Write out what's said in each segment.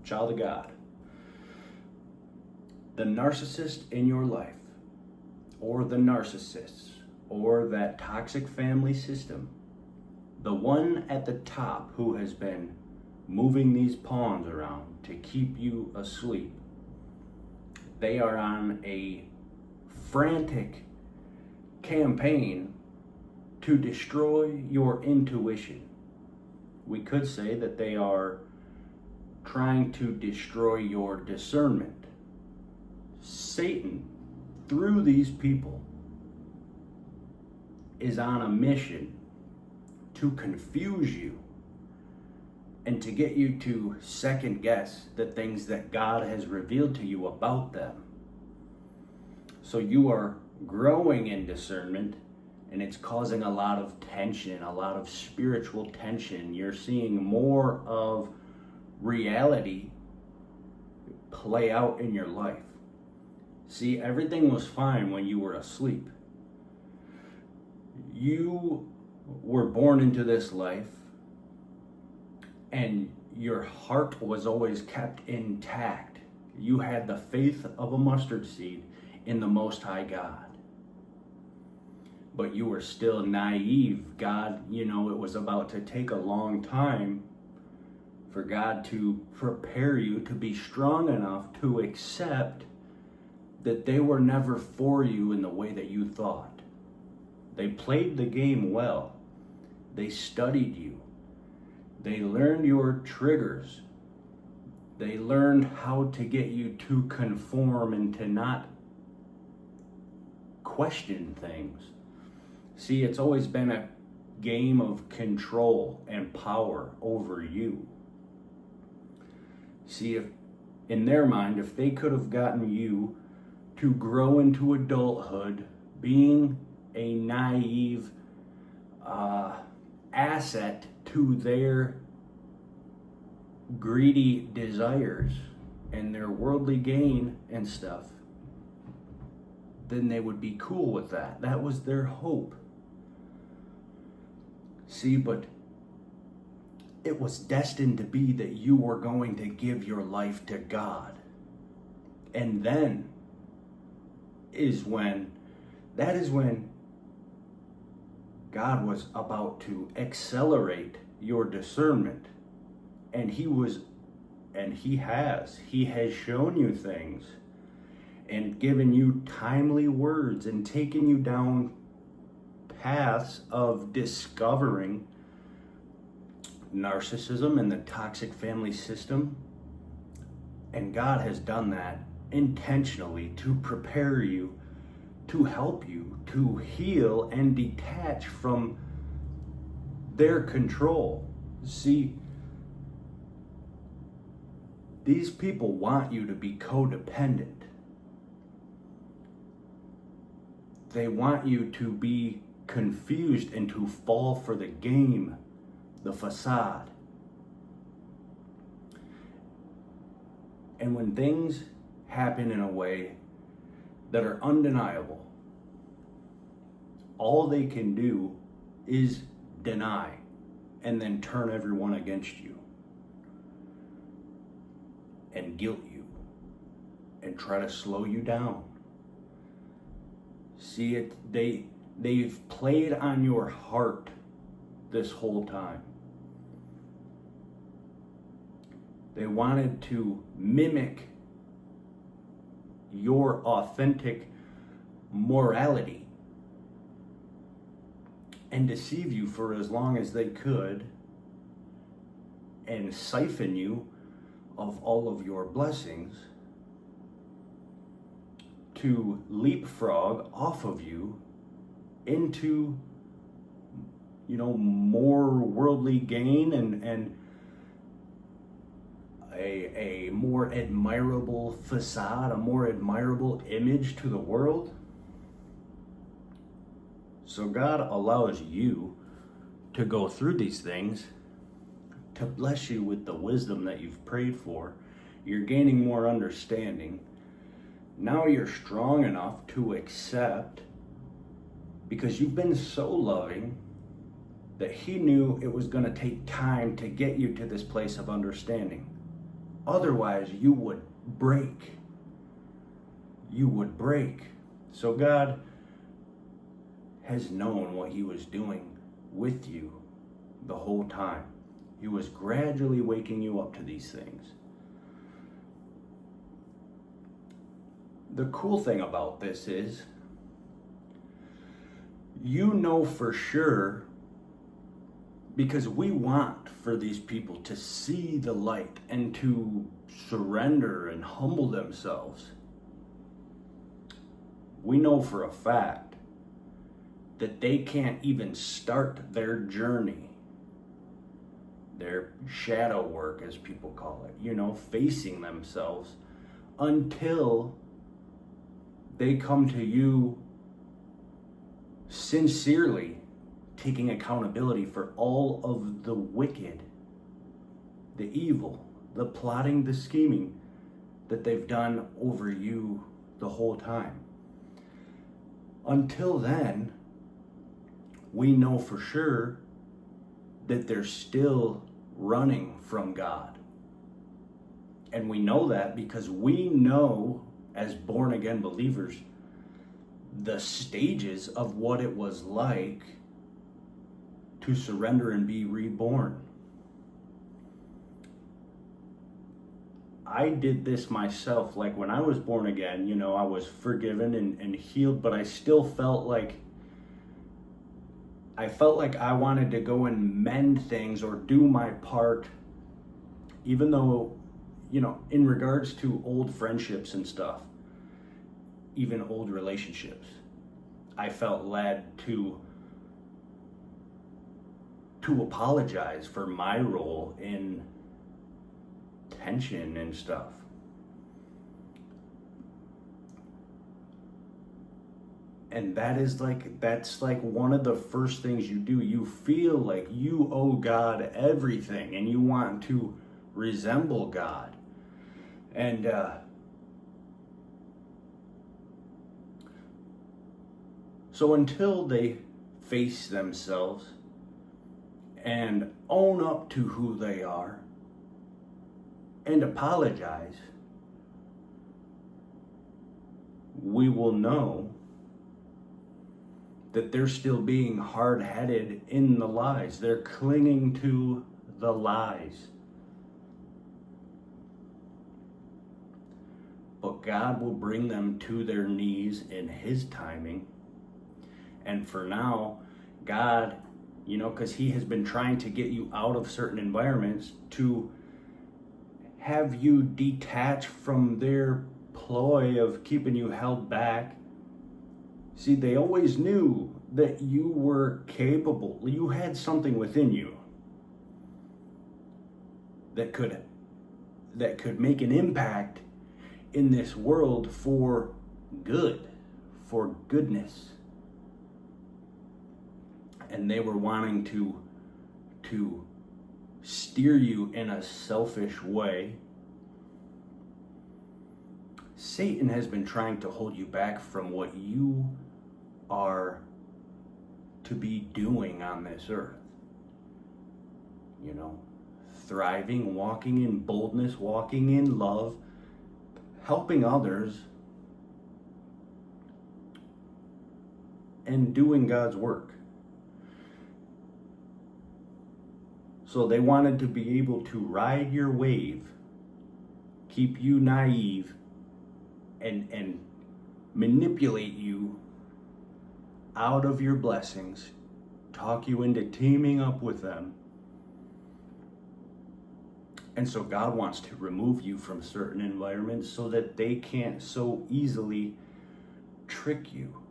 child of God, the narcissist in your life, or the narcissists, or that toxic family system, the one at the top who has been moving these pawns around to keep you asleep, they are on a frantic campaign to destroy your intuition. We could say that they are trying to destroy your discernment. Satan, through these people, is on a mission to confuse you and to get you to second guess the things that God has revealed to you about them. So you are growing in discernment, and it's causing a lot of tension, a lot of spiritual tension. You're seeing more of reality play out in your life. See, everything was fine when you were asleep. You were born into this life, and your heart was always kept intact. You had the faith of a mustard seed in the Most High God. But you were still naive. God, it was about to take a long time for God to prepare you to be strong enough to accept that they were never for you in the way that you thought. They played the game well. They studied you. They learned your triggers. They learned how to get you to conform and to not question things. See, it's always been a game of control and power over you. See, if in their mind, if they could have gotten you to grow into adulthood, being a naive asset to their greedy desires and their worldly gain and stuff, then they would be cool with that. That was their hope. See, but it was destined to be that you were going to give your life to God. And then that is when God was about to accelerate your discernment. And he has shown you things and given you timely words and taken you down paths of discovering narcissism and the toxic family system. And God has done that intentionally to prepare you, to help you, to heal and detach from their control. See, these people want you to be codependent. They want you to be confused and to fall for the game, the facade. And when things happen in a way that are undeniable, all they can do is deny and then turn everyone against you and guilt you and try to slow you down. See, they've played on your heart this whole time. They wanted to mimic your authentic morality and deceive you for as long as they could and siphon you of all of your blessings to leapfrog off of you into more worldly gain and a more admirable facade, a more admirable image to the world. So God allows you to go through these things to bless you with the wisdom that you've prayed for. You're gaining more understanding. Now you're strong enough to accept, because you've been so loving that he knew it was going to take time to get you to this place of understanding. Otherwise, you would break. You would break. So God has known what he was doing with you the whole time. He was gradually waking you up to these things. The cool thing about this is, you know for sure, because we want for these people to see the light and to surrender and humble themselves. We know for a fact that they can't even start their journey, their shadow work, as people call it, facing themselves, until they come to you sincerely, taking accountability for all of the wicked, the evil, the plotting, the scheming that they've done over you the whole time. Until then, we know for sure that they're still running from God. And we know that because we know, as born-again believers, the stages of what it was like to surrender and be reborn. I did this myself. Like when I was born again, I was forgiven and healed, but I still felt like I wanted to go and mend things or do my part, even though, in regards to old friendships and stuff, even old relationships, I felt led to apologize for my role in tension and stuff. And that's like one of the first things you do. You feel like you owe God everything and you want to resemble God. And so until they face themselves and own up to who they are and apologize, we will know that they're still being hard-headed in the lies. They're clinging to the lies. But God will bring them to their knees in his timing. And for now, God, because he has been trying to get you out of certain environments, to have you detach from their ploy of keeping you held back. See, they always knew that you were capable. You had something within you that could make an impact in this world for good, for goodness. And they were wanting to steer you in a selfish way. Satan has been trying to hold you back from what you are to be doing on this earth. Thriving, walking in boldness, walking in love, helping others, and doing God's work. So they wanted to be able to ride your wave, keep you naive, and manipulate you out of your blessings, talk you into teaming up with them. And so God wants to remove you from certain environments so that they can't so easily trick you.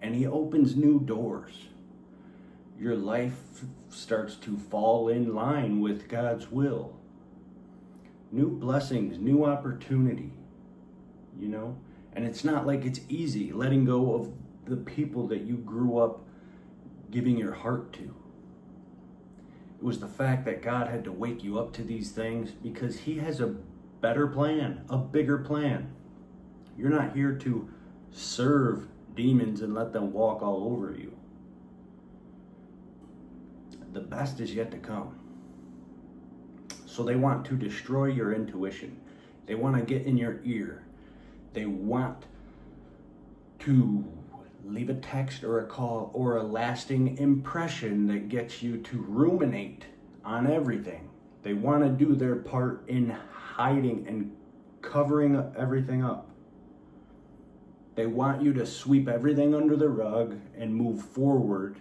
And he opens new doors. Your life starts to fall in line with God's will. New blessings, new opportunity, And it's not like it's easy letting go of the people that you grew up giving your heart to. It was the fact that God had to wake you up to these things because he has a better plan, a bigger plan. You're not here to serve demons and let them walk all over you. The best is yet to come. So So they want to destroy your intuition. They want to get in your ear. They want to leave a text or a call or a lasting impression that gets you to ruminate on everything. They want to do their part in hiding and covering everything up. They want you to sweep everything under the rug and move forward,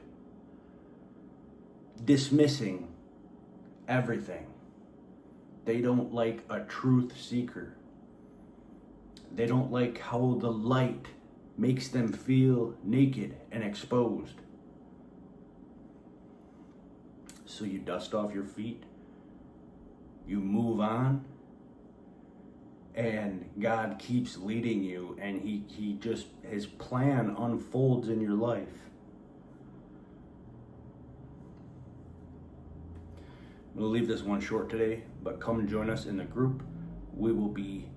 dismissing everything. They don't like a truth seeker. They don't like how the light makes them feel naked and exposed. So you dust off your feet, you move on, and God keeps leading you, and he just, his plan unfolds in your life. I'm going to leave this one short today, but come join us in the group. We will be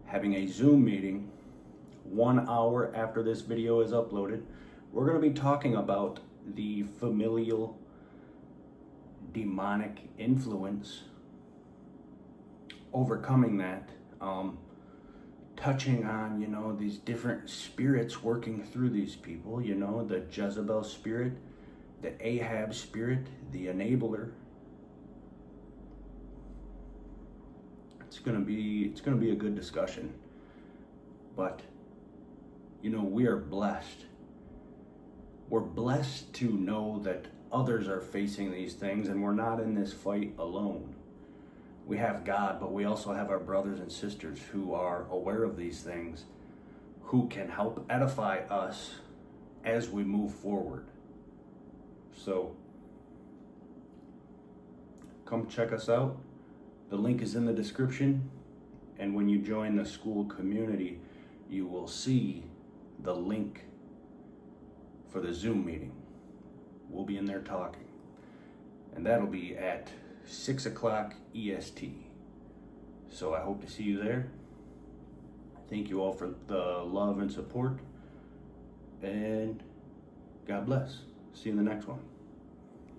having a Zoom meeting 1 hour after this video is uploaded. We're going to be talking about the familial demonic influence, overcoming that, touching on, these different spirits working through these people, the Jezebel spirit, the Ahab spirit, the enabler. It's gonna be a good discussion. But we are blessed. We're blessed to know that others are facing these things and we're not in this fight alone. We have God, but we also have our brothers and sisters who are aware of these things, who can help edify us as we move forward. So come check us out. The link is in the description, and when you join the school community, you will see the link for the Zoom meeting. We'll be in there talking, and that'll be at 6 o'clock EST. So I hope to see you there. Thank you all for the love and support, and God bless. See you in the next one.